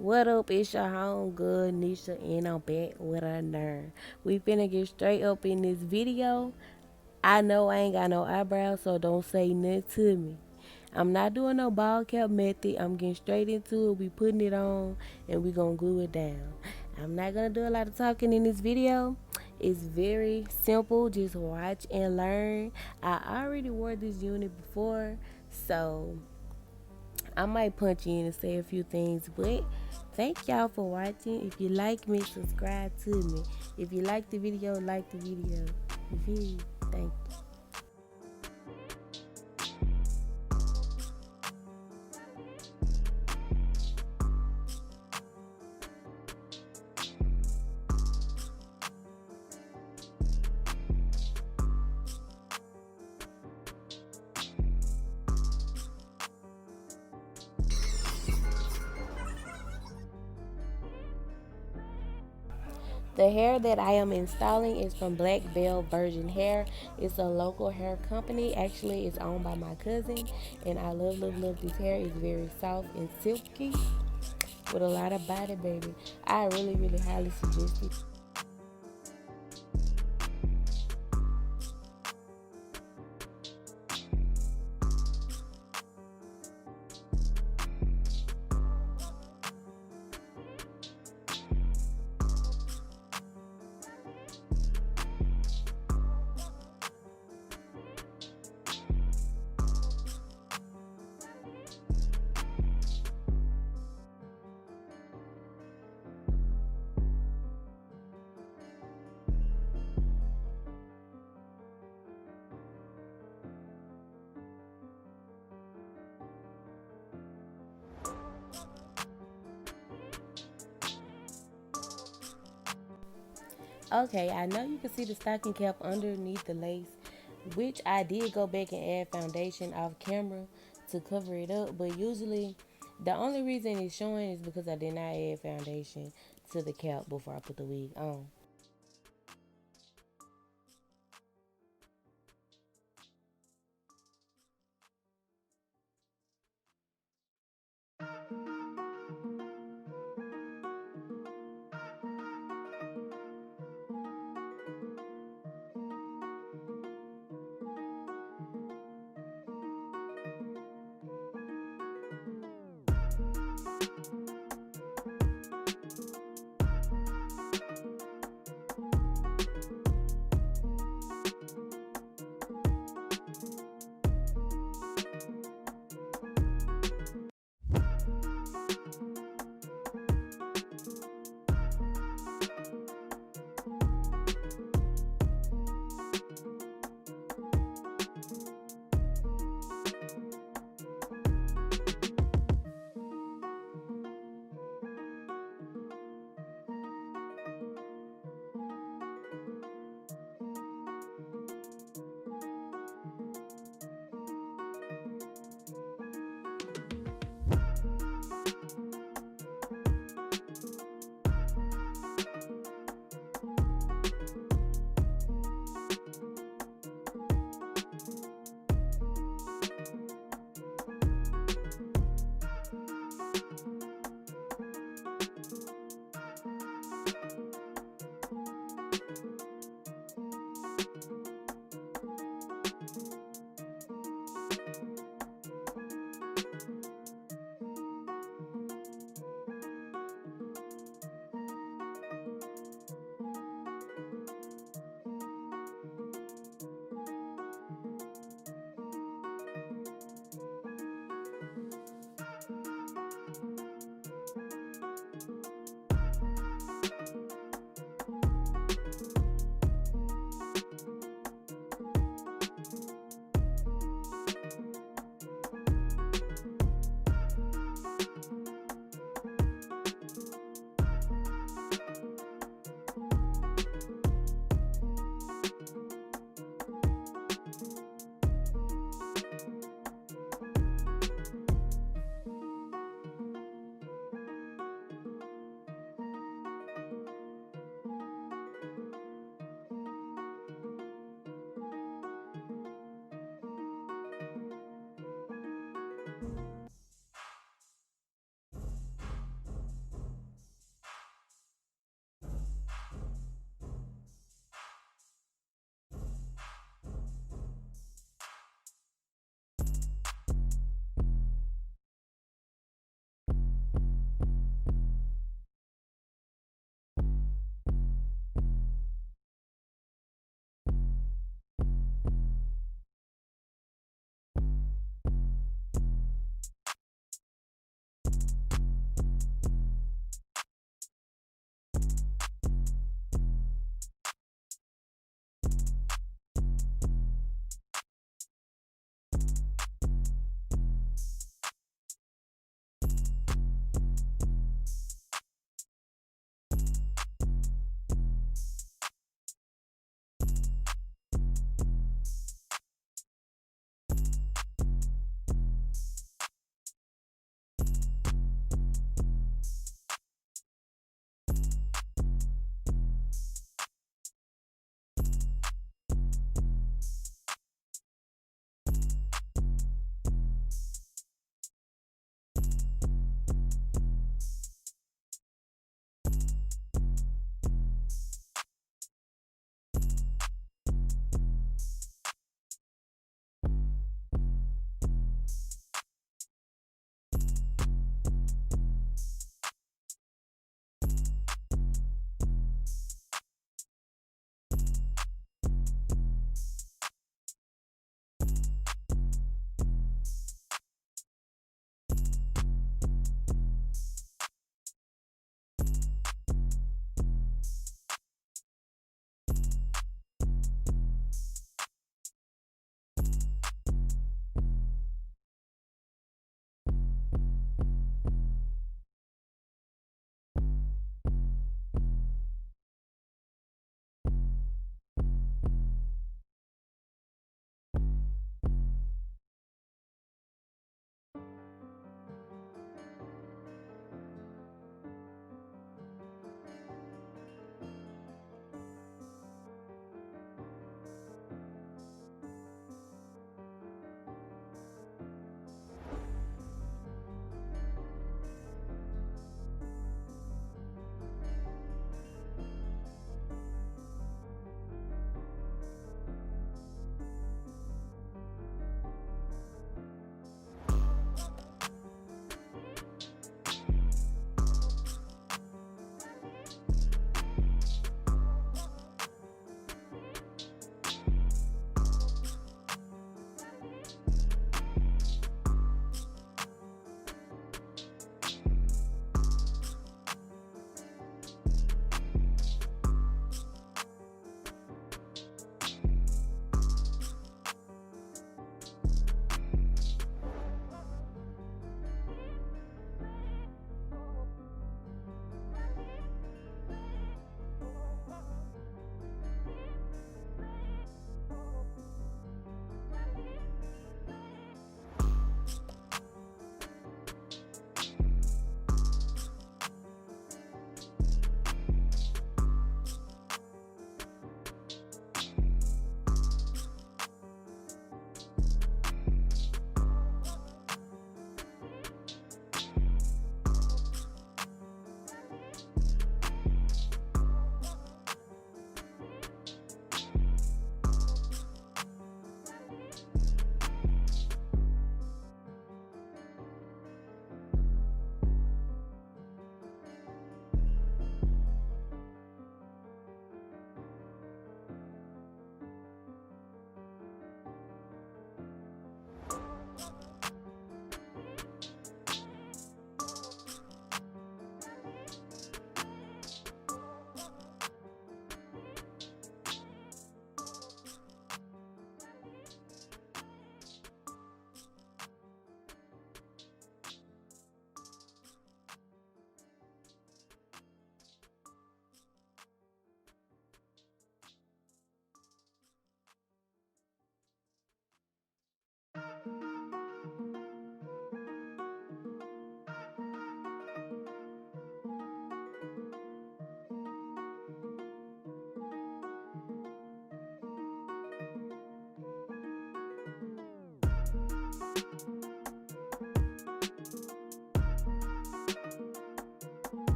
What up? It's your home good Nesha and I'm back with a nerve. We finna get straight up in this video. I know I ain't got no eyebrows, so don't say nothing to me. I'm not doing no ball cap method. I'm getting straight into it. We putting it on and we gonna glue it down. I'm not gonna do a lot of talking in this video. It's very simple. Just watch and learn. I already wore this unit before, so I might punch in and say a few things, but thank y'all for watching. If you like me, subscribe to me. If you like the video, like the video. You feel me? Thank you. The hair that I am installing is from Belle Virgin Hair. It's a local hair company. Actually, it's owned by my cousin, and I love this hair. It's very soft and silky with a lot of body, baby. I really highly suggest it. Okay, I know you can see the stocking cap underneath the lace, which I did go back and add foundation off camera to cover it up, but usually the only reason it's showing is because I did not add foundation to the cap before I put the wig on.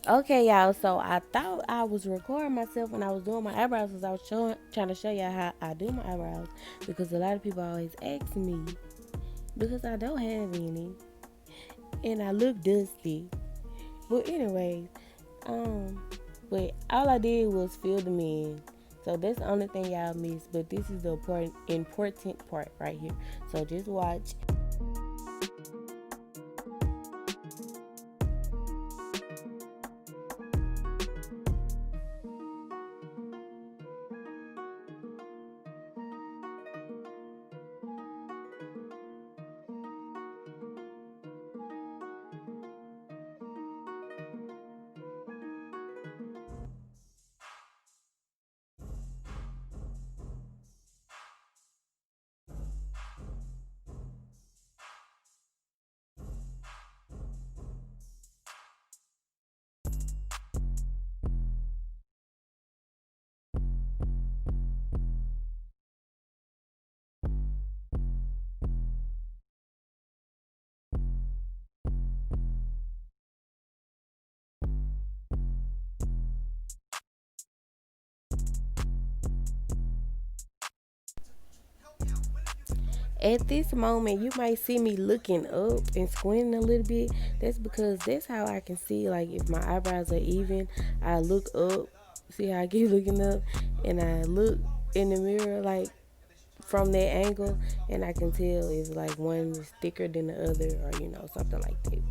Okay, y'all. So I thought I was recording myself when I was doing my eyebrows because I was trying to show y'all how I do my eyebrows because a lot of people always ask me because I don't have any and I look dusty. But anyways, um, but all I did was fill them in. So that's the only thing y'all missed. But this is the important part right here. So just watch. At this moment, you might see me looking up and squinting a little bit. That's because that's how I can see, like, if my eyebrows are even. I look up, see how I keep looking up, and I look in the mirror, like, from that angle, and I can tell if, like, one is thicker than the other, or, something like that.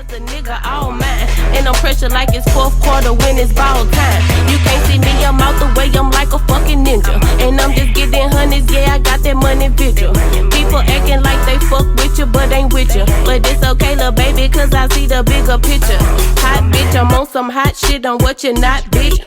Cause the nigga all mine. And I'm pressure like it's fourth quarter when it's ball time. You can't see me, I'm out the way, I'm like a fucking ninja. And I'm just getting hundreds, yeah, I got that money vigil. People acting like they fuck with you, but ain't with you. But it's okay, little baby, cause I see the bigger picture. Hot bitch, I'm on some hot shit on what you're not, bitch.